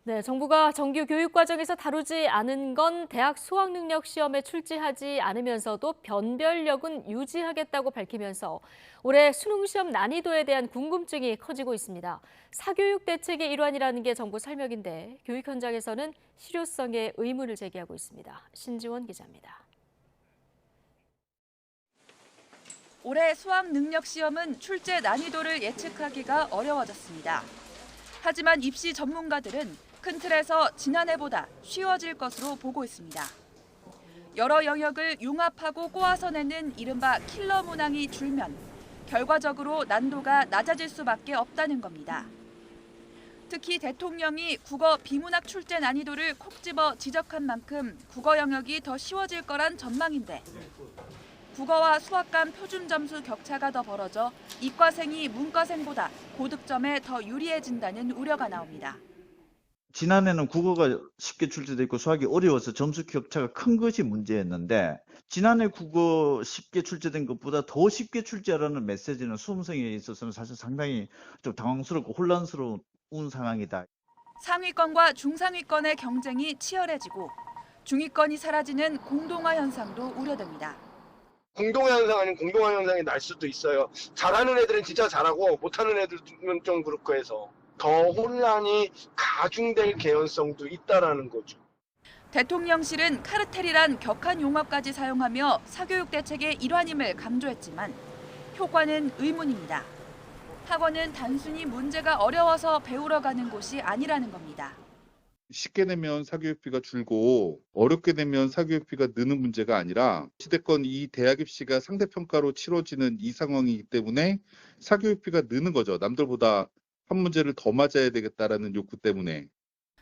네, 정부가 정규 교육과정에서 다루지 않은 건 대학 수학능력 시험에 출제하지 않으면서도 변별력은 유지하겠다고 밝히면서 올해 수능시험 난이도에 대한 궁금증이 커지고 있습니다. 사교육 대책의 일환이라는 게 정부 설명인데 교육 현장에서는 실효성에 의문을 제기하고 있습니다. 신지원 기자입니다. 올해 수학능력 시험은 출제 난이도를 예측하기가 어려워졌습니다. 하지만 입시 전문가들은 큰 틀에서 지난해보다 쉬워질 것으로 보고 있습니다. 여러 영역을 융합하고 꼬아서 내는 이른바 킬러 문항이 줄면 결과적으로 난도가 낮아질 수밖에 없다는 겁니다. 특히 대통령이 국어 비문학 출제 난이도를 콕 집어 지적한 만큼 국어 영역이 더 쉬워질 거란 전망인데 국어와 수학 간 표준 점수 격차가 더 벌어져 이과생이 문과생보다 고득점에 더 유리해진다는 우려가 나옵니다. 지난해는 국어가 쉽게 출제돼 있고 수학이 어려워서 점수 격차가 큰 것이 문제였는데 지난해 국어 쉽게 출제된 것보다 더 쉽게 출제하라는 메시지는 수험생에 있어서는 사실 상당히 좀 당황스럽고 혼란스러운 상황이다. 상위권과 중상위권의 경쟁이 치열해지고 중위권이 사라지는 공동화 현상도 우려됩니다. 공동화 현상 아닌 공동화 현상이 날 수도 있어요. 잘하는 애들은 진짜 잘하고 못하는 애들은 좀 그렇고 해서 더 혼란이 가중될 개연성도 있다라는 거죠. 대통령실은 카르텔이란 격한 용어까지 사용하며 사교육 대책의 일환임을 강조했지만 효과는 의문입니다. 학원은 단순히 문제가 어려워서 배우러 가는 곳이 아니라는 겁니다. 쉽게 내면 사교육비가 줄고 어렵게 내면 사교육비가 느는 문제가 아니라 시대권 이 대학 입시가 상대평가로 치러지는 이 상황이기 때문에 사교육비가 느는 거죠. 남들보다 한 문제를 더 맞아야 되겠다라는 욕구 때문에.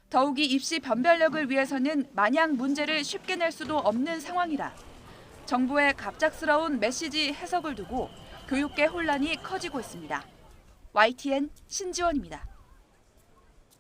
더욱이 입시 변별력을 위해서는 마냥 문제를 쉽게 낼 수도 없는 상황이라 정부의 갑작스러운 메시지 해석을 두고 교육계 혼란이 커지고 있습니다. YTN 신지원입니다.